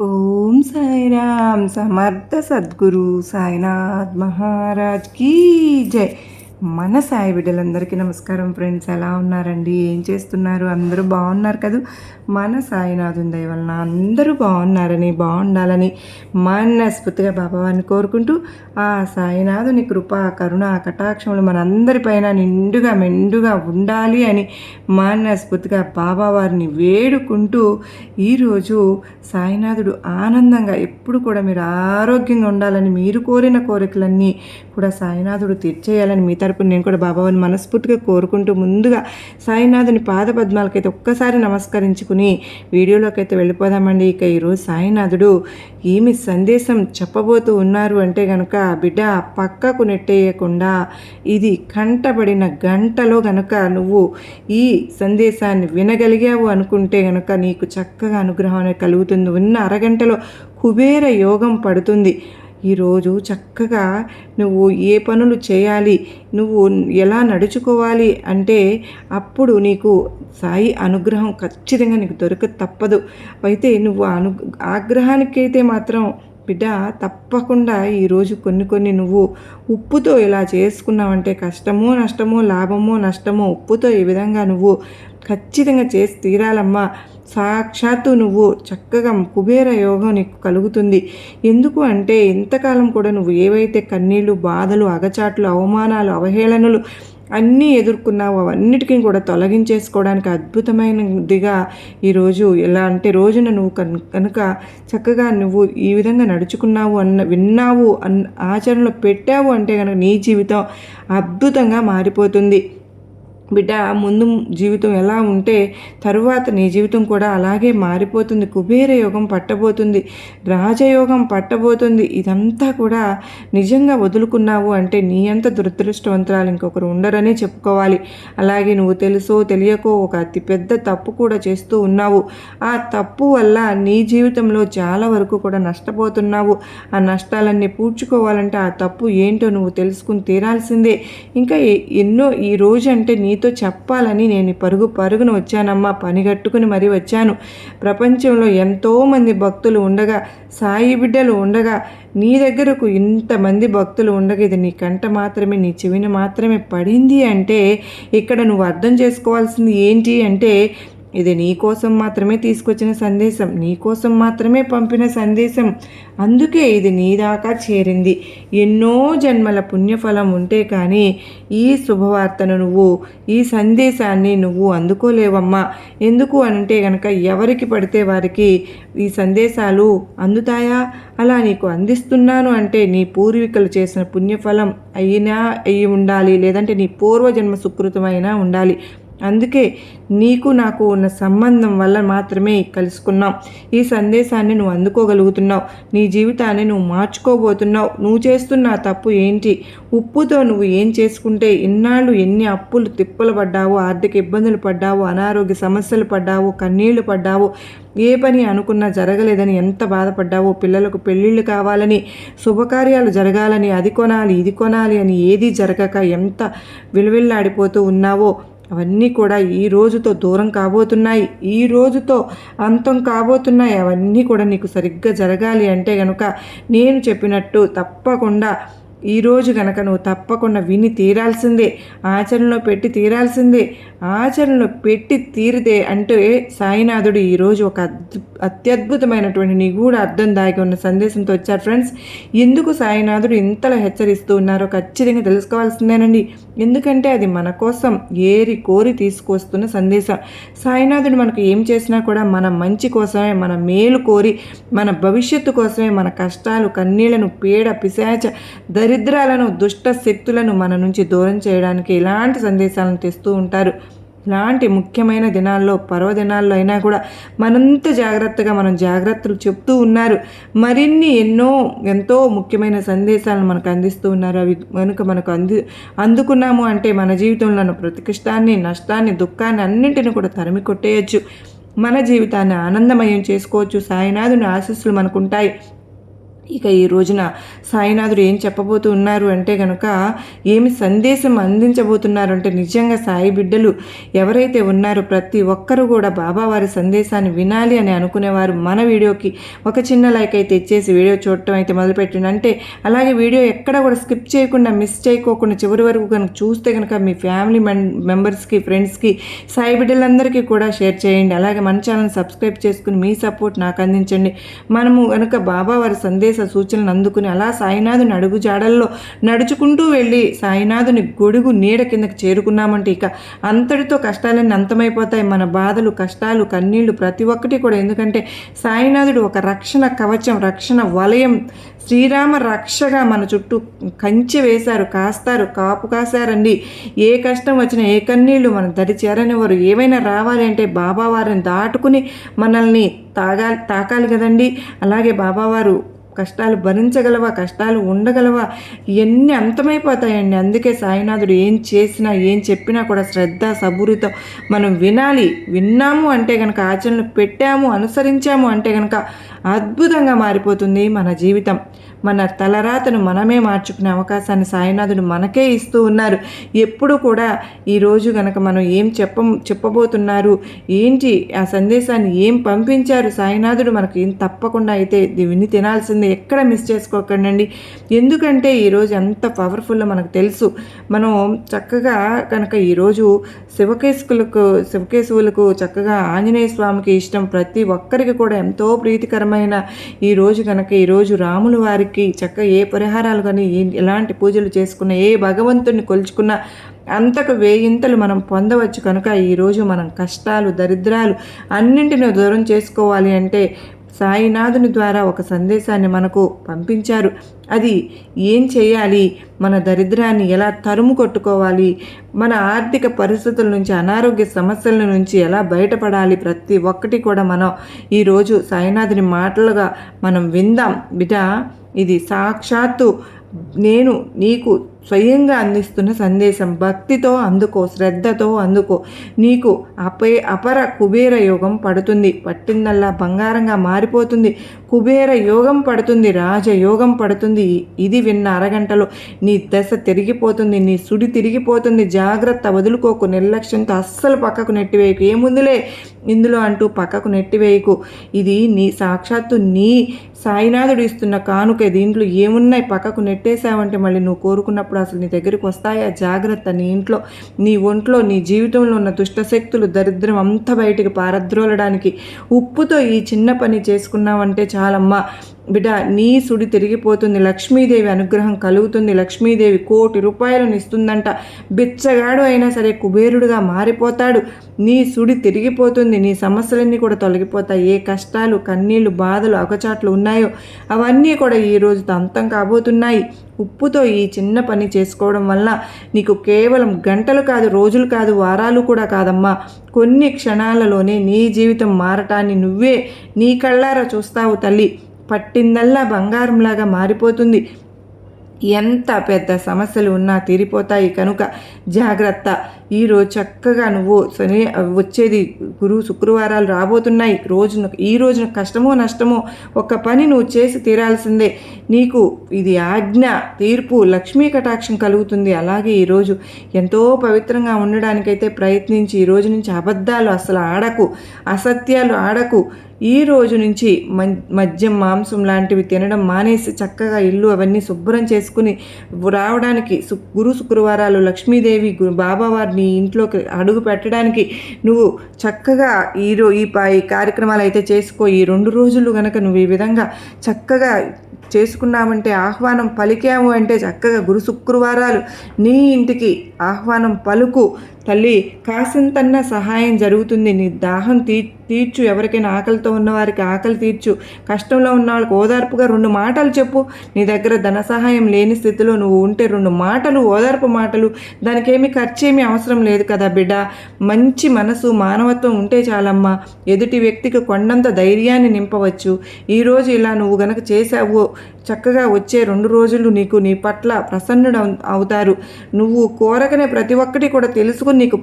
ఓం సాయిరామ్ సమర్థ సద్గురు సాయినాథ్ మహారాజ్ కీ జై. మన సాయి బిడ్డలందరికీ నమస్కారం ఫ్రెండ్స్. ఎలా ఉన్నారండి? ఏం చేస్తున్నారు? అందరూ బాగున్నారు కదా? మన సాయినాథుని దయ వలన అందరూ బాగున్నారని, బాగుండాలని మనస్ఫూర్తిగా బాబావారిని కోరుకుంటూ ఆ సాయినాథుని కృప, కరుణ, కటాక్షములు మనందరిపైన నిండుగా మెండుగా ఉండాలి అని మనస్ఫూర్తిగా బాబావారిని వేడుకుంటూ ఈరోజు సాయినాథుడు ఆనందంగా ఎప్పుడు కూడా మీరు ఆరోగ్యంగా ఉండాలని, మీరు కోరిన కోరికలన్నీ కూడా సాయినాథుడు తీర్చేయాలని మీ తరపున నేను కూడా బాబావారిని మనస్ఫూర్తిగా కోరుకుంటూ ముందుగా సాయినాథుని పాద పద్మాలకైతే ఒక్కసారి నమస్కరించుకుని వీడియోలోకి అయితే వెళ్ళిపోదామండి. ఇక ఈరోజు సాయినాథుడు ఏమి సందేశం చెప్పబోతూ ఉన్నారు అంటే గనుక, బిడ్డ పక్కకు నెట్టేయకుండా ఇది కంటబడిన గంటలో గనుక నువ్వు ఈ సందేశాన్ని వినగలిగావు అనుకుంటే గనుక నీకు చక్కగా అనుగ్రహం అనేది కలుగుతుంది. ఉన్న అరగంటలో కుబేర యోగం పడుతుంది. ఈరోజు చక్కగా నువ్వు ఏ పనులు చేయాలి, నువ్వు ఎలా నడుచుకోవాలి అంటే అప్పుడు నీకు సాయి అనుగ్రహం ఖచ్చితంగా నీకు తప్పదు. అయితే నువ్వు ఆగ్రహానికైతే మాత్రం బిడ్డ తప్పకుండా ఈరోజు కొన్ని నువ్వు ఉప్పుతో ఇలా చేసుకున్నావంటే కష్టమో నష్టమో, లాభమో నష్టమో, ఉప్పుతో ఈ విధంగా నువ్వు ఖచ్చితంగా చేసి తీరాలమ్మా. సాక్షాత్తు నువ్వు చక్కగా కుబేర యోగం నీకు కలుగుతుంది. ఎందుకు అంటే ఇంతకాలం కూడా నువ్వు ఏవైతే కన్నీళ్ళు, బాధలు, అగచాట్లు, అవమానాలు, అవహేళనలు అన్నీ ఎదుర్కొన్నావు, అవన్నిటికీ కూడా తొలగించేసుకోవడానికి అద్భుతమైనదిగా ఈరోజు ఎలా అంటే రోజున నువ్వు కనుక చక్కగా నువ్వు ఈ విధంగా నడుచుకున్నావు విన్నావు ఆచరణలో పెట్టావు అంటే కనుక నీ జీవితం అద్భుతంగా మారిపోతుంది. బిడ్డ ముందు జీవితం ఎలా ఉంటే తరువాత నీ జీవితం కూడా అలాగే మారిపోతుంది. కుబేర యోగం పట్టబోతుంది, రాజయోగం పట్టబోతుంది. ఇదంతా కూడా నిజంగా వదులుకున్నావు అంటే నీ అంత దురదృష్టవంతురాలు ఇంకొకరు ఉండరనే చెప్పుకోవాలి. అలాగే నువ్వు తెలుసో తెలియకో ఒక అతిపెద్ద తప్పు కూడా చేస్తూ ఉన్నావు. ఆ తప్పు వల్ల నీ జీవితంలో చాలా వరకు కూడా నష్టపోతున్నావు. ఆ నష్టాలన్నీ పూడ్చుకోవాలంటే ఆ తప్పు ఏంటో నువ్వు తెలుసుకుని తీరాల్సిందే. ఇంకా ఎన్నో ఈ రోజు అంటే నీతో చెప్పాలని నేను పరుగున వచ్చానమ్మా, పనిగట్టుకుని మరీ వచ్చాను. ప్రపంచంలో ఎంతోమంది భక్తులు ఉండగా, సాయి బిడ్డలు ఉండగా, నీ దగ్గరకు ఇంతమంది భక్తులు ఉండగా ఇది నీ కంట మాత్రమే, నీ చెవిన మాత్రమే పడింది అంటే ఇక్కడ నువ్వు అర్థం చేసుకోవాల్సింది ఏంటి అంటే ఇది నీ కోసం మాత్రమే తీసుకొచ్చిన సందేశం, నీ కోసం మాత్రమే పంపిన సందేశం. అందుకే ఇది నీ దాకా చేరింది. ఎన్నో జన్మల పుణ్యఫలం ఉంటే కానీ ఈ శుభవార్తను నువ్వు, ఈ సందేశాన్ని నువ్వు అందుకోలేవమ్మా. ఎందుకు అంటే కనుక ఎవరికి పడితే వారికి ఈ సందేశాలు అందుతాయా? అలా నీకు అందిస్తున్నాను అంటే నీ పూర్వీకులు చేసిన పుణ్యఫలం అయి ఉండాలి, లేదంటే నీ పూర్వజన్మ సుకృతమైనా ఉండాలి. అందుకే నీకు నాకు ఉన్న సంబంధం వల్ల మాత్రమే కలుసుకున్నాం. ఈ సందేశాన్ని నువ్వు అందుకోగలుగుతున్నావు, నీ జీవితాన్ని నువ్వు మార్చుకోబోతున్నావు. నువ్వు చేస్తున్న తప్పు ఏంటి? ఉప్పుతో నువ్వు ఏం చేసుకుంటే ఇన్నాళ్ళు ఎన్ని అప్పులు తిప్పలు పడ్డావు, ఆర్థిక ఇబ్బందులు పడ్డావు, అనారోగ్య సమస్యలు పడ్డావు, కన్నీళ్లు పడ్డావు, ఏ పని అనుకున్నా జరగలేదని ఎంత బాధపడ్డావో, పిల్లలకు పెళ్ళిళ్ళు కావాలని, శుభకార్యాలు జరగాలని, అది కొనాలి ఇది కొనాలి అని ఏదీ జరగక ఎంత విలువిల్లాడిపోతూ ఉన్నావో అవన్నీ కూడా ఈ రోజుతో దూరం కాబోతున్నాయి, ఈ రోజుతో అంతం కాబోతున్నాయి. అవన్నీ కూడా నీకు సరిగ్గా జరగాలి అంటే కనుక నేను చెప్పినట్టు తప్పకుండా ఈరోజు కనుక నువ్వు తప్పకుండా విని తీరాల్సిందే, ఆచరణలో పెట్టి తీరాల్సిందే. ఆచరణలో పెట్టి తీరితే అంటే సాయినాథుడు ఈరోజు ఒక అత్యద్భుతమైనటువంటి నిగూఢ అర్థం దాగి ఉన్న సందేశంతో వచ్చారు ఫ్రెండ్స్. ఎందుకు సాయినాథుడు ఇంతలా హెచ్చరిస్తూ ఉన్నారో ఖచ్చితంగా తెలుసుకోవాల్సిందేనండి. ఎందుకంటే అది మన కోసం ఏరి కోరి తీసుకొస్తున్న సందేశం. సాయినాథుడు మనకు ఏం చేసినా కూడా మన మంచి కోసమే, మన మేలు కోరి, మన భవిష్యత్తు కోసమే, మన కష్టాలు, కన్నీళ్లను, పీడ, పిశాచ, దరిద్రాలను, దుష్ట శక్తులను మన నుంచి దూరం చేయడానికి ఇలాంటి సందేశాలను తెస్తూ ఉంటారు. ఇలాంటి ముఖ్యమైన దినాల్లో, పర్వదినాల్లో అయినా కూడా మనంత జాగ్రత్తగా మనం జాగ్రత్తలు చెప్తూ ఉన్నారు. మరిన్ని ఎంతో ముఖ్యమైన సందేశాలను మనకు అందిస్తూ ఉన్నారు. అవి కనుక మనకు అందుకున్నాము అంటే మన జీవితంలో ప్రతి కష్టాన్ని, నష్టాన్ని, దుఃఖాన్ని అన్నింటిని కూడా తరిమి కొట్టేయచ్చు. మన జీవితాన్ని ఆనందమయం చేసుకోవచ్చు. సాయినాథుని ఆశీస్సులు మనకుంటాయి. ఇక ఈ రోజున సాయినాథుడు ఏం చెప్పబోతూ ఉన్నారు అంటే కనుక, ఏమి సందేశం అందించబోతున్నారు అంటే, నిజంగా సాయి బిడ్డలు ఎవరైతే ఉన్నారో ప్రతి ఒక్కరూ కూడా బాబావారి సందేశాన్ని వినాలి అని అనుకునేవారు మన వీడియోకి ఒక చిన్న లైక్ అయితే ఇచ్చేసి వీడియో చూడటం అయితే మొదలుపెట్టింది. అంటే అలాగే వీడియో ఎక్కడ కూడా స్కిప్ చేయకుండా మిస్ చేయకోకుండా చివరి వరకు కనుక చూస్తే కనుక మీ ఫ్యామిలీ మెంబర్స్కి, ఫ్రెండ్స్కి, సాయి బిడ్డలందరికీ కూడా షేర్ చేయండి. అలాగే మన ఛానల్ సబ్స్క్రైబ్ చేసుకుని మీ సపోర్ట్ నాకు అందించండి. మనము కనుక బాబావారి సందేశ సూచనలు అందుకుని అలా సాయినాథుని అడుగు జాడల్లో నడుచుకుంటూ వెళ్ళి సాయినాథుని గొడుగు నీడ కిందకి చేరుకున్నామంటే ఇక అంతటితో కష్టాలన్నీ అంతమైపోతాయి. మన బాధలు, కష్టాలు, కన్నీళ్లు ప్రతి ఒక్కటి కూడా. ఎందుకంటే సాయినాథుడు ఒక రక్షణ కవచం, రక్షణ వలయం, శ్రీరామ రక్షగా మన చుట్టూ కంచె వేశారు, కాపు కాశారండి. ఏ కష్టం వచ్చినా, ఏ కన్నీళ్లు మన దరి చేరనివారు. ఏమైనా రావాలి అంటే బాబావారిని దాటుకుని మనల్ని తాకాలి కదండి. అలాగే బాబావారు కష్టాలు భరించగలవా, కష్టాలు ఉండగలవా, ఇవన్నీ అంతమైపోతాయండి. అందుకే సాయినాథుడు ఏం చేసినా, ఏం చెప్పినా కూడా శ్రద్ధ, సబూరితో మనం వినాలి. విన్నాము అంటే కనుక, ఆచరణలు పెట్టాము, అనుసరించాము అంటే కనుక అద్భుతంగా మారిపోతుంది మన జీవితం. మన తలరాతను మనమే మార్చుకునే అవకాశాన్ని సాయినాథుడు మనకే ఇస్తూ ఉన్నారు. ఎప్పుడు కూడా ఈరోజు కనుక మనం ఏం చెప్పబోతున్నారు, ఏంటి ఆ సందేశాన్ని ఏం పంపించారు సాయినాథుడు మనకు, ఏం తప్పకుండా అయితే విని తినాల్సిందే. ఎక్కడ మిస్ చేసుకోకండి. ఎందుకంటే ఈరోజు ఎంత పవర్ఫుల్లో మనకు తెలుసు. మనం చక్కగా కనుక ఈరోజు శివకేశవులకు చక్కగా ఆంజనేయ స్వామికి ఇష్టం. ప్రతి ఒక్కరికి కూడా ఎంతో ప్రీతికరమైన ఈరోజు కనుక ఈరోజు రాముల వారికి చక్కగా ఏ పరిహారాలు కానీ, ఎలాంటి పూజలు చేసుకున్నా, ఏ భగవంతుడిని కొలుచుకున్నా అంతకు వేయింతలు మనం పొందవచ్చు. కనుక ఈరోజు మనం కష్టాలు, దరిద్రాలు అన్నింటినీ దూరం చేసుకోవాలి అంటే సాయినాథుని ద్వారా ఒక సందేశాన్ని మనకు పంపించారు. అది ఏం చేయాలి, మన దరిద్రాన్ని ఎలా తరుము కొట్టుకోవాలి, మన ఆర్థిక పరిస్థితుల నుంచి, అనారోగ్య సమస్యల నుంచి ఎలా బయటపడాలి, ప్రతి ఒక్కటి కూడా మనం ఈరోజు సాయినాథుని మాటలుగా మనం విందాం. బిడ్డ, ఇది సాక్షాత్తు నేను నీకు స్వయంగా అందిస్తున్న సందేశం. భక్తితో అందుకో, శ్రద్ధతో అందుకో. నీకు అపర కుబేర యోగం పడుతుంది. పట్టిందల్లా బంగారంగా మారిపోతుంది. కుబేర యోగం పడుతుంది, రాజయోగం పడుతుంది. ఇది విన్న అరగంటలో నీ దశ తిరిగిపోతుంది, నీ సుడి తిరిగిపోతుంది. జాగ్రత్త, వదులుకోకు. నిర్లక్ష్యంతో అస్సలు పక్కకు నెట్టివేయకు. ఏముందులే ఇందులో అంటూ పక్కకు నెట్టివేయకు. ఇది నీ సాక్షాత్తు నీ సాయినాథుడు ఇస్తున్న కానుకే. దీంట్లో ఏమున్నాయి పక్కకు నెట్టేశావంటే మళ్ళీ నువ్వు కోరుకున్నప్పుడు అసలు నీ దగ్గరికి వస్తాయా? జాగ్రత్త. నీ ఇంట్లో, నీ ఒంట్లో, నీ జీవితంలో ఉన్న దుష్టశక్తులు, దరిద్రం అంతా బయటికి పారద్రోలడానికి ఉప్పుతో ఈ చిన్న పని చేసుకున్నావంటే చాలమ్మా. బిడ్డ, నీ సుడి తిరిగిపోతుంది. లక్ష్మీదేవి అనుగ్రహం కలుగుతుంది. లక్ష్మీదేవి 1,00,00,000 రూపాయలను ఇస్తుందంట. బిచ్చగాడు అయినా సరే కుబేరుడుగా మారిపోతాడు. నీ సుడి తిరిగిపోతుంది. నీ సమస్యలన్నీ కూడా తొలగిపోతాయి. ఏ కష్టాలు, కన్నీళ్లు, బాధలు, అగచాట్లు ఉన్నాయో అవన్నీ కూడా ఈ రోజుతో అంతం కాబోతున్నాయి. ఉప్పుతో ఈ చిన్న పని చేసుకోవడం వల్ల నీకు కేవలం గంటలు కాదు, రోజులు కాదు, వారాలు కూడా కాదమ్మా, కొన్ని క్షణాలలోనే నీ జీవితం మారటాన్ని నువ్వే నీ కళ్ళారా చూస్తావు తల్లి. పట్టిందల్లా బంగారంలాగా మారిపోతుంది. ఎంత పెద్ద సమస్యలు ఉన్నా తీరిపోతాయి. కనుక జాగ్రత్త. ఈరోజు చక్కగా నువ్వు వచ్చేది శుక్రవారాలు రాబోతున్నాయి. ఈ రోజున కష్టమో నష్టమో ఒక పని నువ్వు చేసి తీరాల్సిందే. నీకు ఇది ఆజ్ఞ, తీర్పు, లక్ష్మీ కటాక్షం కలుగుతుంది. అలాగే ఈరోజు ఎంతో పవిత్రంగా ఉండడానికైతే ప్రయత్నించి ఈ రోజు నుంచి అబద్ధాలు అసలు ఆడకు, అసత్యాలు ఆడకు. ఈ రోజు నుంచి మద్యం, మాంసం లాంటివి తినడం మానేసి చక్కగా ఇల్లు అవన్నీ శుభ్రం చేసుకుని రావడానికి శుక్రవారాలు లక్ష్మీదేవి బాబావారిని ఇంట్లోకి అడుగు పెట్టడానికి నువ్వు చక్కగా ఈ కార్యక్రమాలు అయితే చేసుకో. ఈ 2 రోజులు కనుక నువ్వు ఈ విధంగా చక్కగా చేసుకున్నామంటే, ఆహ్వానం పలికాము అంటే చక్కగా శుక్రవారాలు నీ ఇంటికి ఆహ్వానం పలుకు తల్లి. కాసింతన్న సహాయం జరుగుతుంది. నీ దాహం తీర్చు. ఎవరికైనా ఆకలితో ఉన్నవారికి ఆకలి తీర్చు. కష్టంలో ఉన్న వాళ్ళకి ఓదార్పుగా 2 మాటలు చెప్పు. నీ దగ్గర ధన సహాయం లేని స్థితిలో నువ్వు ఉంటే 2 మాటలు, ఓదార్పు మాటలు, దానికేమీ ఖర్చేమీ అవసరం లేదు కదా బిడ్డ. మంచి మనసు, మానవత్వం ఉంటే చాలమ్మా. ఎదుటి వ్యక్తికి కొండంత ధైర్యాన్ని నింపవచ్చు. ఈరోజు ఇలా నువ్వు గనక చేసావు చక్కగా వచ్చే 2 రోజులు నీ పట్ల ప్రసన్నుడు అవుతారు. నువ్వు కోరకనే ప్రతి ఒక్కటి కూడా తెలుసుకుని నీకు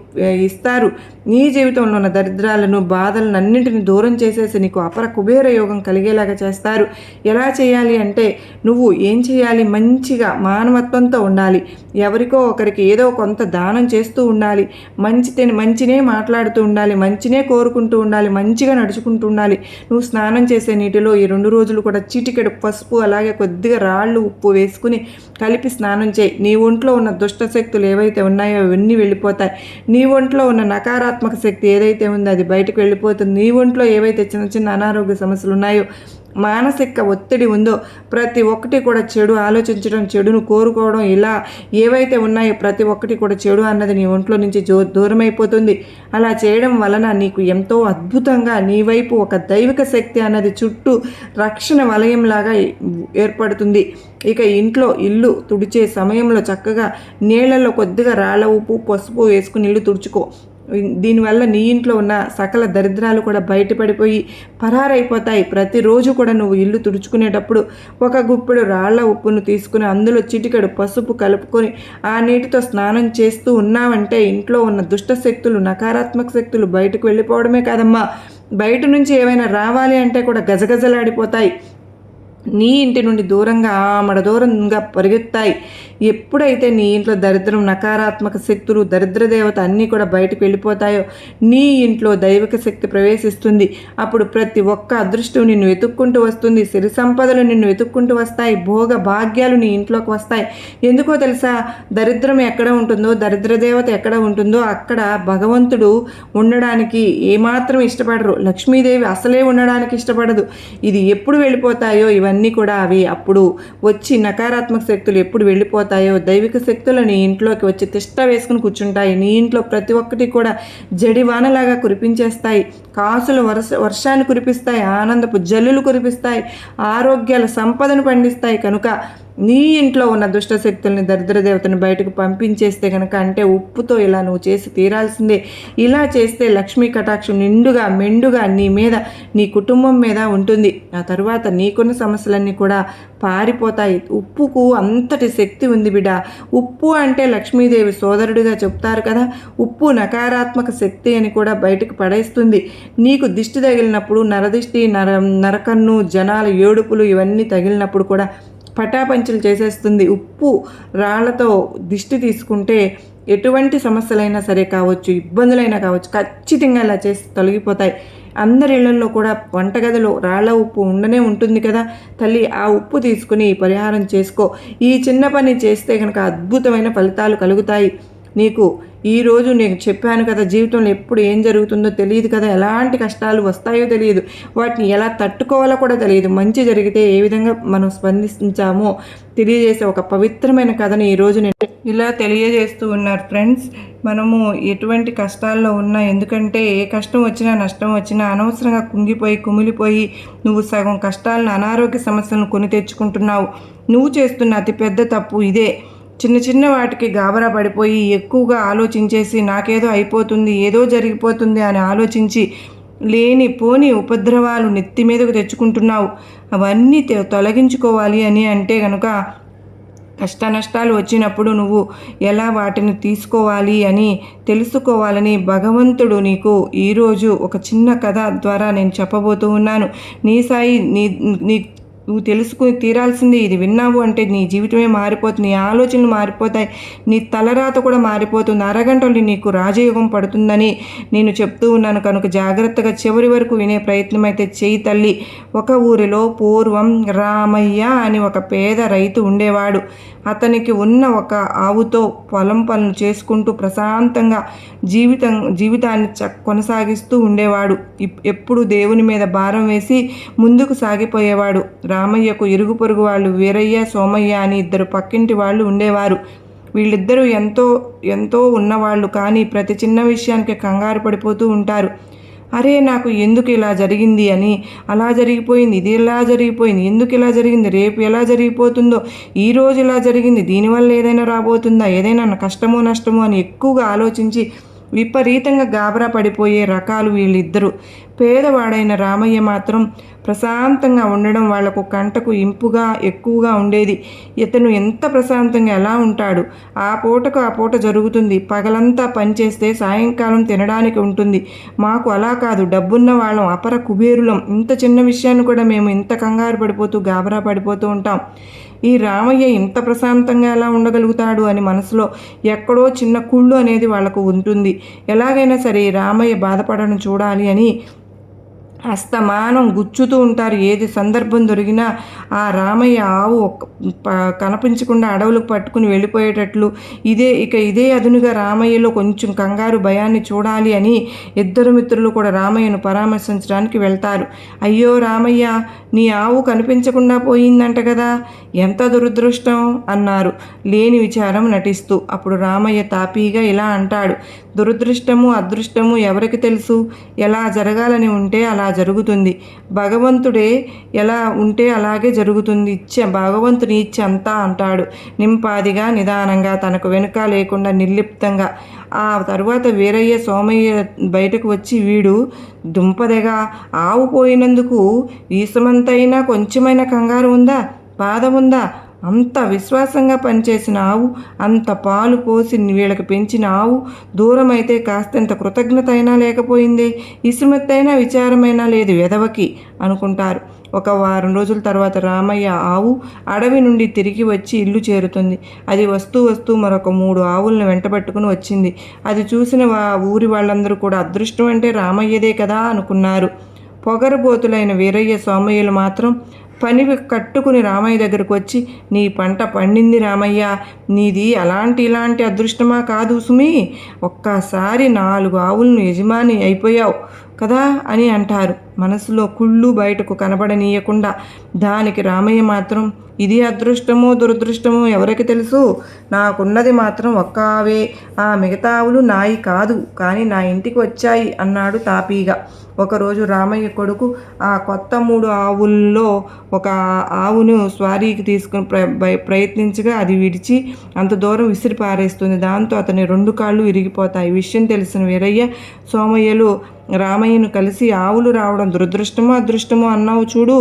ఇస్తారు. నీ జీవితంలో ఉన్న దరిద్రాలను, బాధలను అన్నింటిని దూరం చేసేసి నీకు అపర కుబేర యోగం కలిగేలాగా చేస్తారు. ఎలా చేయాలి అంటే, నువ్వు ఏం చేయాలి? మంచిగా మానవత్వంతో ఉండాలి. ఎవరికో ఒకరికి ఏదో కొంత దానం చేస్తూ ఉండాలి. మంచినే మాట్లాడుతూ ఉండాలి. మంచినే కోరుకుంటూ ఉండాలి. మంచిగా నడుచుకుంటూ ఉండాలి. నువ్వు స్నానం చేసే నీటిలో ఈ 2 రోజులు కూడా చిటికెడు పసుపు, అలాగే కొద్దిగా రాళ్ళు, ఉప్పు వేసుకుని కలిపి స్నానం చేయి. నీ ఒంట్లో ఉన్న దుష్ట శక్తులు ఏవైతే ఉన్నాయో అవన్నీ వెళ్ళిపోతాయి. నీ ఒంట్లో ఉన్న నకారాత్మక శక్తి ఏదైతే ఉందో అది బయటకు వెళ్ళిపోతుంది. నీ ఒంట్లో ఏవైతే చిన్న చిన్న అనారోగ్య సమస్యలు ఉన్నాయో, మానసిక ఒత్తిడి ఉందో, ప్రతి ఒక్కటి కూడా చెడు ఆలోచించడం, చెడును కోరుకోవడం, ఇలా ఏవైతే ఉన్నాయో ప్రతి ఒక్కటి కూడా చెడు అన్నది నీ ఒంట్లో నుంచి దూరం అయిపోతుంది. అలా చేయడం వలన నీకు ఎంతో అద్భుతంగా నీ వైపు ఒక దైవిక శక్తి అన్నది చుట్టూ రక్షణ వలయంలాగా ఏర్పడుతుంది. ఇక ఇల్లు తుడిచే సమయంలో చక్కగా నీళ్లలో కొద్దిగా రాళ్ళ ఉప్పు, పసుపు వేసుకుని ఇల్లు తుడుచుకో. దీనివల్ల నీ ఇంట్లో ఉన్న సకల దరిద్రాలు కూడా బయటపడిపోయి పరారైపోతాయి. ప్రతిరోజు కూడా నువ్వు ఇల్లు తుడుచుకునేటప్పుడు ఒక గుప్పెడు రాళ్ల ఉప్పును తీసుకుని అందులో చిటికెడు పసుపు కలుపుకొని ఆ నీటితో స్నానం చేస్తూ ఉన్నావంటే ఇంట్లో ఉన్న దుష్ట శక్తులు, నకారాత్మక శక్తులు బయటకు వెళ్ళిపోవడమే కాదమ్మా, బయట నుంచి ఏమైనా రావాలి అంటే కూడా గజగజలాడిపోతాయి. నీ ఇంటి నుండి దూరంగా పరిగెత్తాయి. ఎప్పుడైతే నీ ఇంట్లో దరిద్రం, నకారాత్మక శక్తులు, దరిద్ర దేవత అన్నీ కూడా బయటకు వెళ్ళిపోతాయో నీ ఇంట్లో దైవిక శక్తి ప్రవేశిస్తుంది. అప్పుడు ప్రతి ఒక్క అదృష్టం నిన్ను వెతుక్కుంటూ వస్తుంది. సిరి సంపదలు నిన్ను వెతుక్కుంటూ వస్తాయి. భోగ భాగ్యాలు నీ ఇంట్లోకి వస్తాయి. ఎందుకో తెలుసా? దరిద్రం ఎక్కడ ఉంటుందో, దరిద్ర దేవత ఎక్కడ ఉంటుందో అక్కడ భగవంతుడు ఉండడానికి ఏమాత్రం ఇష్టపడరు. లక్ష్మీదేవి అసలే ఉండడానికి ఇష్టపడదు. ఇది ఎప్పుడు వెళ్ళిపోతాయో ఇవన్నీ కూడా అవి అప్పుడు వచ్చి నకారాత్మక శక్తులు ఎప్పుడు వెళ్ళిపోతాయో దైవిక శక్తులు నీ ఇంట్లోకి వచ్చి తిష్ట వేసుకుని కూర్చుంటాయి. నీ ఇంట్లో ప్రతి ఒక్కటి కూడా జడివానలాగా కురిపించేస్తాయి. కాసులు వర్షాన్ని కురిపిస్తాయి. ఆనందపు జల్లులు కురిపిస్తాయి. ఆరోగ్యాల సంపదను పండిస్తాయి. కనుక నీ ఇంట్లో ఉన్న దుష్ట శక్తుల్ని, దరిద్ర దేవతను బయటకు పంపించేస్తే కనుక, అంటే ఉప్పుతో ఇలా నువ్వు చేసి తీరాల్సిందే. ఇలా చేస్తే లక్ష్మీ కటాక్షం నిండుగా మెండుగా నీ మీద, నీ కుటుంబం మీద ఉంటుంది. ఆ తరువాత నీకున్న సమస్యలన్నీ కూడా పారిపోతాయి. ఉప్పుకు అంతటి శక్తి ఉంది బిడ్డ. ఉప్పు అంటే లక్ష్మీదేవి సోదరుడిగా చెప్తారు కదా. ఉప్పు నకారాత్మక శక్తి అని కూడా బయటకు పడేస్తుంది. నీకు దిష్టి తగిలినప్పుడు, నరదిష్టి, నరకన్ను, జనాల ఏడుపులు ఇవన్నీ తగిలినప్పుడు కూడా పటాపంచలు చేసేస్తుంది. ఉప్పు రాళ్లతో దిష్టి తీసుకుంటే ఎటువంటి సమస్యలైనా సరే కావచ్చు, ఇబ్బందులైనా కావచ్చు, ఖచ్చితంగా ఇలా చేసి తొలగిపోతాయి. అందరి ఇళ్లలో కూడా వంటగదిలో రాళ్ల ఉప్పు ఉండనే ఉంటుంది కదా తల్లి. ఆ ఉప్పు తీసుకుని పరిహారం చేసుకో. ఈ చిన్న పని చేస్తే కనుక అద్భుతమైన ఫలితాలు కలుగుతాయి. నీకు ఈరోజు నేను చెప్పాను కదా, జీవితంలో ఎప్పుడు ఏం జరుగుతుందో తెలియదు కదా, ఎలాంటి కష్టాలు వస్తాయో తెలియదు, వాటిని ఎలా తట్టుకోవాలో కూడా తెలియదు. మంచి జరిగితే ఏ విధంగా మనం స్పందించామో తెలియజేసే ఒక పవిత్రమైన కథను ఈరోజు నేను ఇలా తెలియజేస్తూ ఉన్నారు ఫ్రెండ్స్. మనము ఎటువంటి కష్టాల్లో ఉన్నా, ఎందుకంటే ఏ కష్టం వచ్చినా నష్టం వచ్చినా అనవసరంగా కుమిలిపోయి నువ్వు సగం కష్టాలను, అనారోగ్య సమస్యలను కొని తెచ్చుకుంటున్నావు. నువ్వు చేస్తున్న అతిపెద్ద తప్పు ఇదే. చిన్న వాటికి గాబరా పడిపోయి ఎక్కువగా ఆలోచించేసి నాకేదో అయిపోతుంది, ఏదో జరిగిపోతుంది అని ఆలోచించి లేనిపోని ఉపద్రవాలు నెత్తి మీదకు తెచ్చుకుంటున్నావు. అవన్నీ తొలగించుకోవాలి అని అంటే కనుక కష్ట నష్టాలు వచ్చినప్పుడు నువ్వు ఎలా వాటిని తీసుకోవాలి అని తెలుసుకోవాలని భగవంతుడు నీకు ఈరోజు ఒక చిన్న కథ ద్వారా నేను చెప్పబోతూ ఉన్నాను. నీ సాయి నీ నువ్వు తెలుసుకుని తీరాల్సిందే. ఇది విన్నావు అంటే నీ జీవితమే మారిపోతుంది, నీ ఆలోచనలు మారిపోతాయి, నీ తలరాత కూడా మారిపోతుంది. అరగంటలో నీకు రాజయోగం పడుతుందని నేను చెప్తూ ఉన్నాను. కనుక జాగ్రత్తగా చివరి వరకు వినే ప్రయత్నం అయితే చేయి తల్లి. ఒక ఊరిలో పూర్వం రామయ్య అని ఒక పేద రైతు ఉండేవాడు. అతనికి ఉన్న ఒక ఆవుతో పొలం పనులు చేసుకుంటూ ప్రశాంతంగా జీవితాన్ని కొనసాగిస్తూ ఉండేవాడు. ఎప్పుడు దేవుని మీద భారం వేసి ముందుకు సాగిపోయేవాడు. రామయ్యకు ఇరుగు పొరుగు వాళ్ళు వీరయ్య, సోమయ్య అని 2 పక్కింటి వాళ్ళు ఉండేవారు. వీళ్ళిద్దరూ ఎంతో ఉన్నవాళ్ళు, కానీ ప్రతి చిన్న విషయానికి కంగారు పడిపోతూ ఉంటారు. అరే నాకు ఎందుకు ఇలా జరిగింది అని, అలా జరిగిపోయింది, ఇది ఇలా జరిగిపోయింది, ఎందుకు ఇలా జరిగింది, రేపు ఎలా జరిగిపోతుందో, ఈరోజు ఇలా జరిగింది, దీనివల్ల ఏదైనా రాబోతుందా, ఏదైనా కష్టమో నష్టమో అని ఎక్కువగా ఆలోచించి విపరీతంగా గాబరా పడిపోయే రకాలు వీళ్ళిద్దరూ. పేదవాడైన రామయ్య మాత్రం ప్రశాంతంగా ఉండడం వాళ్లకు కంటకు ఇంపుగా ఎక్కువగా ఉండేది. ఇతను ఎంత ప్రశాంతంగా ఎలా ఉంటాడు? ఆ పూట జరుగుతుంది. పగలంతా పనిచేస్తే సాయంకాలం తినడానికి ఉంటుంది. మాకు అలా కాదు, డబ్బున్న వాళ్ళం, అపర కుబేరులం. ఇంత చిన్న విషయాన్ని కూడా మేము ఇంత కంగారు పడిపోతూ గాబరా పడిపోతూ ఉంటాం. ఈ రామయ్య ఇంత ప్రశాంతంగా ఎలా ఉండగలుగుతాడు అని మనసులో ఎక్కడో చిన్న కుళ్ళు అనేది వాళ్లకు ఉంటుంది. ఎలాగైనా సరే రామయ్య బాధపడడం చూడాలి అని అస్తమానం గుచ్చుతూ ఉంటారు. ఏది సందర్భం దొరికినా ఆ రామయ్య ఆవు కనిపించకుండా అడవులకు పట్టుకుని వెళ్ళిపోయేటట్లు ఇదే అదునుగా రామయ్యలో కొంచెం కంగారు భయాన్ని చూడాలి అని ఇద్దరు మిత్రులు కూడా రామయ్యను పరామర్శించడానికి వెళ్తారు. అయ్యో రామయ్య, నీ ఆవు కనిపించకుండా పోయిందంట కదా, ఎంత దురదృష్టం అన్నారు లేని విచారం నటిస్తూ. అప్పుడు రామయ్య తాపీగా ఇలా అంటాడు, దురదృష్టము అదృష్టము ఎవరికి తెలుసు? ఎలా జరగాలని ఉంటే అలా జరుగుతుంది. భగవంతుడే ఎలా ఉంటే అలాగే జరుగుతుంది. భగవంతుని ఇచ్చ అంతా అంటాడు నింపాదిగా, నిదానంగా, తనకు వెనుక లేకుండా నిర్లిప్తంగా. ఆ తరువాత వీరయ్య సోమయ్య బయటకు వచ్చి, వీడు దుంపదెగా, ఆవు పోయినందుకు ఈసమంతైనా కొంచెమైనా కంగారు ఉందా, బాధ ఉందా? అంత విశ్వాసంగా పనిచేసిన ఆవు, అంత పాలు పోసి వీళ్ళకి పెంచిన ఆవు దూరమైతే కాస్తంత కృతజ్ఞత అయినా లేకపోయిందే, ఇసుమెత్తైనా విచారమైనా లేదు వెధవకి అనుకుంటారు. ఒక వారం రోజుల తర్వాత రామయ్య ఆవు అడవి నుండి తిరిగి వచ్చి ఇల్లు చేరుతుంది. అది వస్తూ మరొక 3 ఆవులను వెంటబట్టుకుని వచ్చింది. అది చూసిన ఊరి వాళ్ళందరూ కూడా అదృష్టం అంటే రామయ్యదే కదా అనుకున్నారు. పొగరుబోతులైన వీరయ్య సోమయ్యలు మాత్రం పని కట్టుకుని రామయ్య దగ్గరకు వచ్చి, నీ పంట పండింది రామయ్య, నీది ఇలాంటి అదృష్టమా కాదు సుమి, ఒక్కసారి 4 ఆవులను యజమాని అయిపోయావు కదా అని అంటారు. మనసులో కుళ్ళు బయటకు కనబడనీయకుండా. దానికి రామయ్య మాత్రం, ఇది అదృష్టమో దురదృష్టమో ఎవరికి తెలుసు, నాకున్నది మాత్రం ఒక్క ఆవే, ఆ మిగతా ఆవులు నాయి కాదు, కానీ నా ఇంటికి వచ్చాయి అన్నాడు తాపీగా. ఒకరోజు రామయ్య కొడుకు ఆ కొత్త 3 ఆవుల్లో ఒక ఆవును స్వారీకి తీసుకుని ప్రయత్నించగా అది విడిచి అంత దూరం విసిరి పారేస్తుంది. దాంతో అతని 2 కాళ్ళు విరిగిపోతాయి. విషయం తెలిసిన వీరయ్య సోమయ్యలు రామయ్యను కలిసి, ఆవులు రావడం దురదృష్టమో అదృష్టమో అన్నావు చూడు,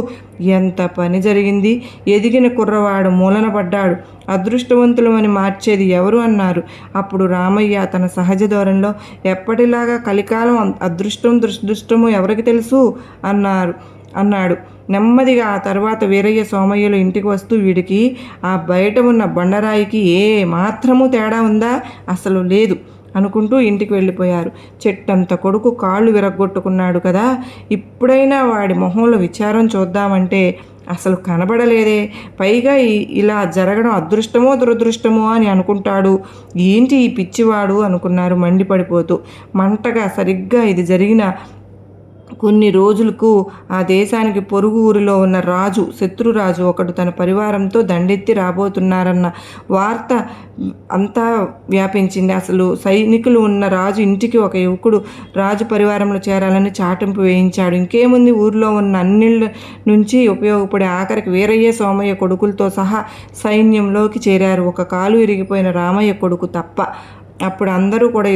ఎంత పని జరిగింది. ఎదిగిన కుర్రవాడు మూలన పడ్డాడు, అదృష్టవంతులమని మార్చేది ఎవరు అన్నారు. అప్పుడు రామయ్య తన సహజ ధోరణిలో, ఎప్పటిలాగా కలికాలం అదృష్టం దురదృష్టమో ఎవరికి తెలుసు అన్నాడు నెమ్మదిగా. ఆ తర్వాత వీరయ్య సోమయ్యలు ఇంటికి వస్తూ, వీడికి ఆ బయట ఉన్న బండరాయికి ఏ మాత్రమూ తేడా ఉందా? అసలు లేదు అనుకుంటూ ఇంటికి వెళ్ళిపోయారు. చెట్టంత కొడుకు కాళ్ళు విరగ్గొట్టుకున్నాడు కదా, ఇప్పుడైనా వాడి మొహంలో విచారం చూద్దామంటే అసలు కనబడలేదే. పైగా ఇలా జరగడం అదృష్టమో దురదృష్టమో అని అనుకుంటాడు. ఏంటి ఈ పిచ్చివాడు అనుకున్నారు మండిపడిపోతూ. మంటగా సరిగ్గా ఇది జరిగిన కొన్ని రోజులకు ఆ దేశానికి పొరుగు ఊరిలో ఉన్న శత్రురాజు ఒకడు తన పరివారంతో దండెత్తి రాబోతున్నారన్న వార్త అంతా వ్యాపించింది. అసలు సైనికులు ఉన్న రాజు ఇంటికి ఒక యువకుడు రాజు పరివారంలో చేరాలని చాటింపు వేయించాడు. ఇంకేముంది, ఊరిలో ఉన్న అన్నిళ్ళ నుంచి ఉపయోగపడే ఆఖరికి వీరయ్య సోమయ్య కొడుకులతో సహా సైన్యంలోకి చేరారు. ఒక కాలు విరిగిపోయిన రామయ్య కొడుకు తప్ప. అప్పుడు అందరూ కూడా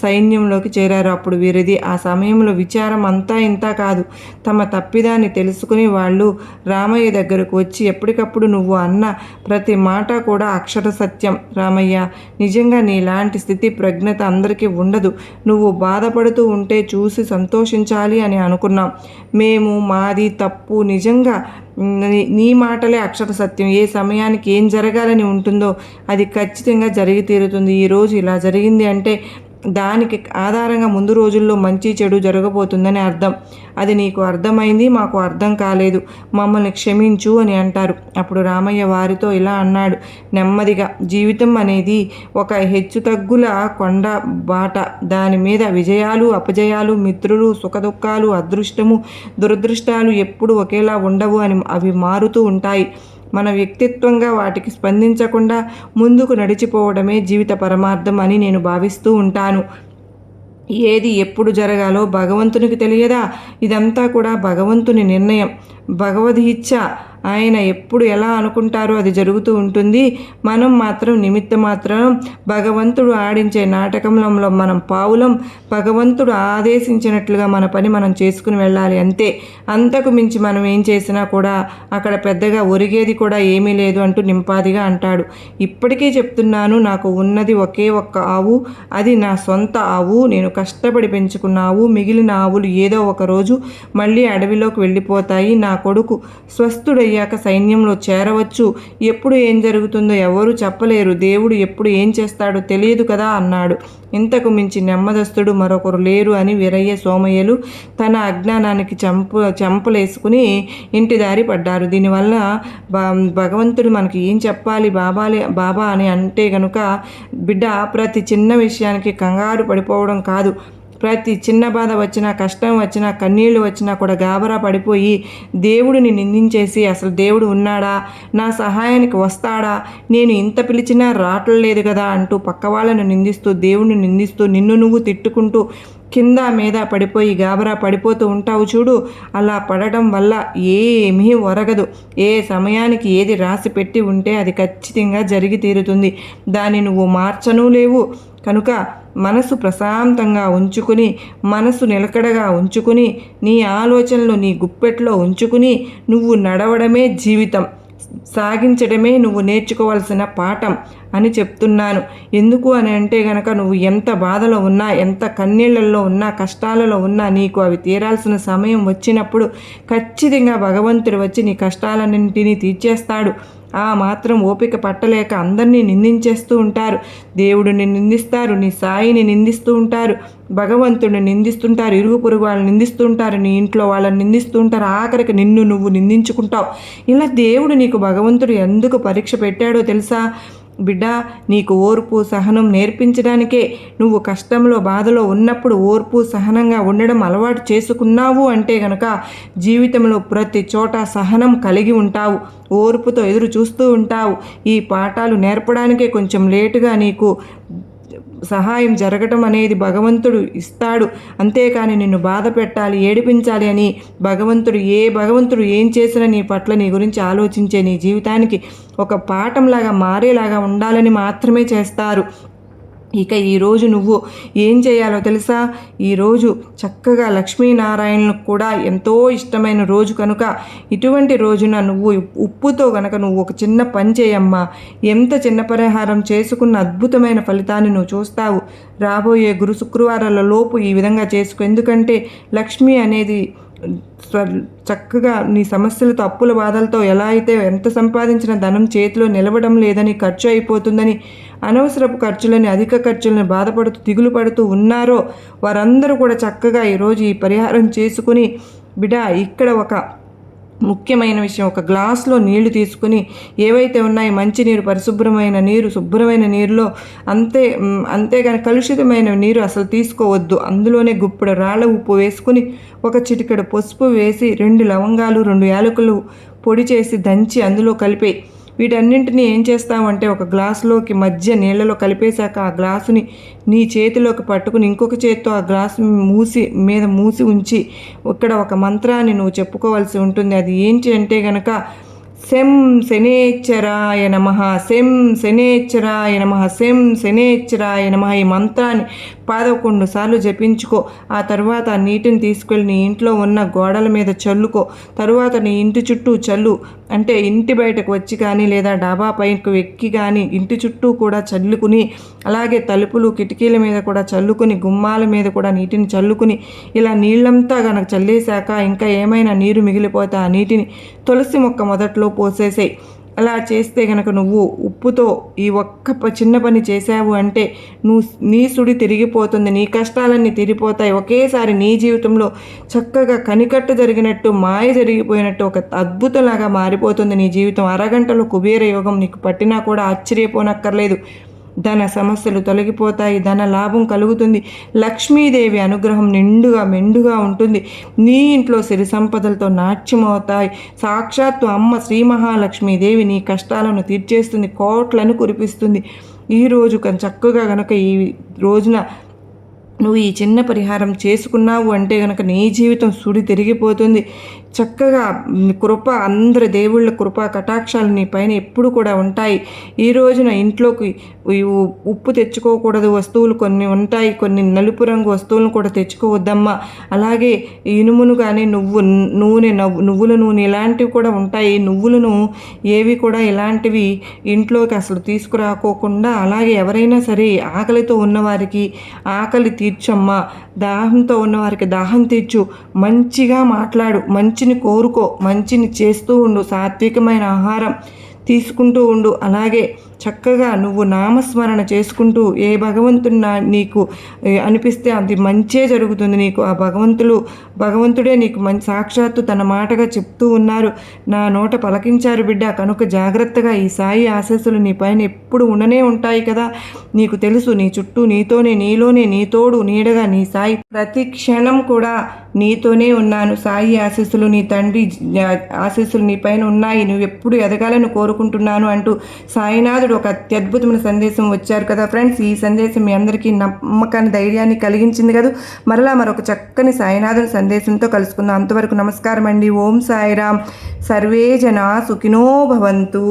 సైన్యంలోకి చేరారు. అప్పుడు వీరిది ఆ సమయంలో విచారం అంతా ఇంత కాదు. తమ తప్పిదాన్ని తెలుసుకుని వాళ్ళు రామయ్య దగ్గరకు వచ్చి, ఎప్పటికప్పుడు నువ్వు అన్న ప్రతి మాట కూడా అక్షర సత్యం రామయ్య, నిజంగా నీలాంటి స్థితి ప్రజ్ఞత అందరికీ ఉండదు. నువ్వు బాధపడుతూ ఉంటే చూసి సంతోషించాలి అని అనుకున్నాం మేము. మాది తప్పు, నిజంగా నీ మాటలే అక్షర సత్యం. ఏ సమయానికి ఏం జరగాలని ఉంటుందో అది ఖచ్చితంగా జరిగి తీరుతుంది. ఈరోజు ఇలా జరిగింది అంటే దానికి ఆధారంగా ముందు రోజుల్లో మంచి చెడు జరగబోతుందని అర్థం. అది నీకు అర్థమైంది, మాకు అర్థం కాలేదు, మమ్మల్ని క్షమించు అని అంటారు. అప్పుడు రామయ్య వారితో ఇలా అన్నాడు నెమ్మదిగా, జీవితం అనేది ఒక హెచ్చుతగ్గుల కొండ బాట. దాని మీద విజయాలు అపజయాలు, మిత్రులు, సుఖదుఖాలు, అదృష్టము దురదృష్టాలు ఎప్పుడు ఒకేలా ఉండవు అని అవి మారుతూ ఉంటాయి. మన వ్యక్తిత్వంగా వాటికి స్పందించకుండా ముందుకు నడిచిపోవడమే జీవిత పరమార్థం అని నేను భావిస్తూ ఉంటాను. ఏది ఎప్పుడు జరగాలో భగవంతునికి తెలియదా? ఇదంతా కూడా భగవంతుని నిర్ణయం, భగవదీచ్ఛ ఆయన ఎప్పుడు ఎలా అనుకుంటారో అది జరుగుతూ ఉంటుంది. మనం మాత్రం నిమిత్త మాత్రం భగవంతుడు ఆడించే నాటకంలో మనం పావులం. భగవంతుడు ఆదేశించినట్లుగా మన పని మనం చేసుకుని వెళ్ళాలి అంతే. అంతకు మించి మనం ఏం చేసినా కూడా అక్కడ పెద్దగా ఒరిగేది కూడా ఏమీ లేదు అంటూ నింపాదిగా అంటాడు. ఇప్పటికీ చెప్తున్నాను, నాకు ఉన్నది ఒకే ఒక్క ఆవు, అది నా సొంత ఆవు. నేను కష్టపడి పెంచుకున్న ఆవు. మిగిలిన ఆవులు ఏదో ఒక రోజు మళ్ళీ అడవిలోకి వెళ్ళిపోతాయి. నా కొడుకు స్వస్థుడయ్యాక సైన్యంలో చేరవచ్చు. ఎప్పుడు ఏం జరుగుతుందో ఎవరూ చెప్పలేరు. దేవుడు ఎప్పుడు ఏం చేస్తాడో తెలియదు కదా అన్నాడు. ఇంతకు మించి నెమ్మదస్తుడు మరొకరు లేరు అని వీరయ్య సోమయ్యలు తన అజ్ఞానానికి చెంపలేసుకుని ఇంటి దారి పడ్డారు. దీనివల్ల భగవంతుడు మనకి ఏం చెప్పాలి బాబా అని అంటే గనుక, బిడ్డ ప్రతి చిన్న విషయానికి కంగారు పడిపోవడం కాదు. ప్రతి చిన్న బాధ వచ్చినా, కష్టం వచ్చినా, కన్నీళ్లు వచ్చినా కూడా గాబరా పడిపోయి దేవుడిని నిందించేసి అసలు దేవుడు ఉన్నాడా, నా సహాయానికి వస్తాడా, నేను ఇంత పిలిచినా రావట్లేదు కదా అంటూ పక్క వాళ్ళను నిందిస్తూ, దేవుడిని నిందిస్తూ, నిన్ను నువ్వు తిట్టుకుంటూ కింద మీద పడిపోయి గాబరా పడిపోతూ ఉంటావు చూడు. అలా పడడం వల్ల ఏమీ ఒరగదు. ఏ సమయానికి ఏది రాసి పెట్టి ఉంటే అది ఖచ్చితంగా జరిగి తీరుతుంది. దాన్ని నువ్వు మార్చనూ లేవు. కనుక మనసు ప్రశాంతంగా ఉంచుకుని, మనసు నిలకడగా ఉంచుకుని, నీ ఆలోచనలు నీ గుప్పెట్లో ఉంచుకుని నువ్వు నడవడమే జీవితం, సాగించడమే నువ్వు నేర్చుకోవాల్సిన పాఠం అని చెప్తున్నాను. ఎందుకు అని అంటే గనక, నువ్వు ఎంత బాధలో ఉన్నా, ఎంత కన్నీళ్లలో ఉన్నా, కష్టాలలో ఉన్నా, నీకు అవి తీరాల్సిన సమయం వచ్చినప్పుడు ఖచ్చితంగా భగవంతుడు వచ్చి నీ కష్టాలన్నింటినీ తీర్చేస్తాడు. ఆ మాత్రం ఓపిక పట్టలేక అందరినీ నిందించేస్తూ ఉంటారు. దేవుడిని నిందిస్తారు, నీ సాయిని నిందిస్తూ ఉంటారు, భగవంతుడిని నిందిస్తుంటారు, ఇరుగు పొరుగు వాళ్ళని నిందిస్తూ ఉంటారు, నీ ఇంట్లో వాళ్ళని నిందిస్తూ ఉంటారు, ఆఖరికి నిన్ను నువ్వు నిందించుకుంటావు. ఇలా దేవుడు నీకు భగవంతుడు ఎందుకు పరీక్ష పెట్టాడో తెలుసా బిడ్డ? నీకు ఓర్పు సహనం నేర్పించడానికే. నువ్వు కష్టంలో బాధలో ఉన్నప్పుడు ఓర్పు సహనంగా ఉండడం అలవాటు చేసుకున్నావు అంటే గనక జీవితంలో ప్రతి చోట సహనం కలిగి ఉంటావు, ఓర్పుతో ఎదురు చూస్తూ ఉంటావు. ఈ పాఠాలు నేర్పడానికే కొంచెం లేటుగా నీకు సహాయం జరగటం అనేది భగవంతుడు ఇస్తాడు. అంతేకాని నిన్ను బాధ పెట్టాలి, ఏడిపించాలి అని భగవంతుడు ఏం చేసినా నీ పట్ల, నీ గురించి ఆలోచించే, నీ జీవితానికి ఒక పాఠంలాగా మారేలాగా ఉండాలని మాత్రమే చేస్తారు. ఇక ఈరోజు నువ్వు ఏం చేయాలో తెలుసా? ఈరోజు చక్కగా లక్ష్మీనారాయణకు కూడా ఎంతో ఇష్టమైన రోజు కనుక ఇటువంటి రోజున నువ్వు ఉప్పుతో కనుక నువ్వు ఒక చిన్న పని చేయమ్మా. ఎంత చిన్న పరిహారం చేసుకున్న అద్భుతమైన ఫలితాన్ని నువ్వు చూస్తావు. రాబోయే శుక్రవారాల లోపు ఈ విధంగా చేసుకో. ఎందుకంటే లక్ష్మి అనేది చక్కగా నీ సమస్యలతో, అప్పుల బాధలతో ఎలా అయితే ఎంత సంపాదించిన ధనం చేతిలో నిలవడం లేదని, ఖర్చు అయిపోతుందని, అనవసరపు ఖర్చులని, అధిక ఖర్చులను బాధపడుతూ దిగులు పడుతూ ఉన్నారో వారందరూ కూడా చక్కగా ఈరోజు ఈ పరిహారం చేసుకుని, బిడ్డ ఇక్కడ ఒక ముఖ్యమైన విషయం, ఒక గ్లాసులో నీళ్లు తీసుకుని, ఏవైతే ఉన్నాయో మంచినీరు, పరిశుభ్రమైన నీరు, శుభ్రమైన నీరులో అంతేగాని కలుషితమైన నీరు అసలు తీసుకోవద్దు. అందులోనే గుప్పెడు రాళ్ళ ఉప్పు వేసుకుని, ఒక చిటికెడు పసుపు వేసి, 2 లవంగాలు, 2 యాలకులు పొడి చేసి దంచి అందులో కలిపే. వీటన్నింటినీ ఏం చేస్తామంటే ఒక గ్లాసులోకి మధ్య నీళ్ళలో కలిపేశాక ఆ గ్లాసుని నీ చేతిలోకి పట్టుకుని ఇంకొక చేతితో ఆ గ్లాసు మూసి ఉంచి ఇక్కడ ఒక మంత్రాన్ని నువ్వు చెప్పుకోవాల్సి ఉంటుంది. అది ఏంటి అంటే గనక, శం శనేశ్వరాయ నమః, శం శనేశ్వరాయ నమః, శం శనేశ్వరాయ నమః. ఈ మంత్రాన్ని 11 సార్లు జపించుకో. ఆ తర్వాత ఆ నీటిని తీసుకెళ్ళి నీ ఇంట్లో ఉన్న గోడల మీద చల్లుకో. తరువాత నీ ఇంటి చుట్టూ చల్లు. అంటే ఇంటి బయటకు వచ్చి కానీ లేదా డాబా పైకి ఎక్కి కానీ ఇంటి చుట్టూ కూడా చల్లుకుని, అలాగే తలుపులు కిటికీల మీద కూడా చల్లుకుని, గుమ్మాల మీద కూడా నీటిని చల్లుకుని, ఇలా నీళ్ళంతా కనుక చల్లేశాక ఇంకా ఏమైనా నీరు మిగిలిపోతే ఆ నీటిని తులసి మొక్క మొదట్లో పోసేసేయి. అలా చేస్తే గనక నువ్వు ఉప్పుతో ఈ ఒక్క చిన్న పని చేసావు అంటే నీ సుడి తిరిగిపోతుంది, నీ కష్టాలన్నీ తిరిగిపోతాయి. ఒకేసారి నీ జీవితంలో చక్కగా కనికట్టు జరిగినట్టు, మాయ జరిగిపోయినట్టు ఒక అద్భుతంలాగా మారిపోతుంది నీ జీవితం. అరగంటలో కుబేర యోగం నీకు పట్టినా కూడా ఆశ్చర్యపోనక్కర్లేదు. ధన సమస్యలు తొలగిపోతాయి, ధన లాభం కలుగుతుంది, లక్ష్మీదేవి అనుగ్రహం నిండుగా మెండుగా ఉంటుంది. నీ ఇంట్లో సిరి సంపదలతో నాట్యమవుతాయి. సాక్షాత్తు అమ్మ శ్రీ మహాలక్ష్మీదేవి నీ కష్టాలను తీర్చేస్తుంది, కోట్లను కురిపిస్తుంది. ఈరోజు చక్కగా గనక ఈ రోజున నువ్వు ఈ చిన్న పరిహారం చేసుకున్నావు అంటే గనక నీ జీవితం సుడి తిరిగిపోతుంది. చక్కగా కృప అందరి దేవుళ్ళ కృప కటాక్షాలు నీ పైన ఎప్పుడు కూడా ఉంటాయి. ఈ రోజున ఇంట్లోకి ఉప్పు తెచ్చుకోకూడదు, వస్తువులు కొన్ని ఉంటాయి, కొన్ని నలుపు రంగు వస్తువులను కూడా తెచ్చుకోవద్దమ్మా. అలాగే ఇనుమును కానీ నువ్వుల నూనె ఇలాంటివి కూడా ఉంటాయి. నువ్వులను ఏవి కూడా ఇలాంటివి ఇంట్లోకి అసలు తీసుకురాకోకుండా, అలాగే ఎవరైనా సరే ఆకలితో ఉన్నవారికి ఆకలి తీర్చమ్మా, దాహంతో ఉన్నవారికి దాహం తీర్చు, మంచిగా మాట్లాడు, మంచిని కోరుకో, మంచిని చేస్తూ ఉండు, సాత్వికమైన ఆహారం తీసుకుంటూ ఉండు. అలాగే చక్కగా నువ్వు నామస్మరణ చేసుకుంటూ ఏ భగవంతుడు నీకు అనిపిస్తే అది మంచే జరుగుతుంది నీకు. ఆ భగవంతుడే నీకు మంచి సాక్షాత్తు తన మాటగా చెప్తూ ఉన్నారు. నా నోట పలకించారు బిడ్డ, కనుక జాగ్రత్తగా ఈ సాయి ఆశీస్సులు నీ పైన ఎప్పుడు ఉండనే ఉంటాయి కదా. నీకు తెలుసు, నీ చుట్టూ నీతోనే, నీలోనే, నీ తోడు నీడగా నీ సాయి ప్రతి క్షణం కూడా నీతోనే ఉన్నాను. సాయి ఆశీస్సులు, నీ తండ్రి ఆశీస్సులు నీ పైన ఉన్నాయి, నువ్వు ఎప్పుడు ఎదగాలని కోరుకుంటున్నాను అంటూ సాయినాథుడు ఒక అత్యద్భుతమైన సందేశం వచ్చారు కదా ఫ్రెండ్స్. ఈ సందేశం మీ అందరికీ నమ్మకాన్ని, ధైర్యాన్ని కలిగించింది కదా. మరలా మరొక చక్కని సాయినాథుని సందేశంతో కలుసుకుందాం. అంతవరకు నమస్కారం అండి. ఓం సాయిరామ్. సర్వే జనా సుఖినో భవంతు.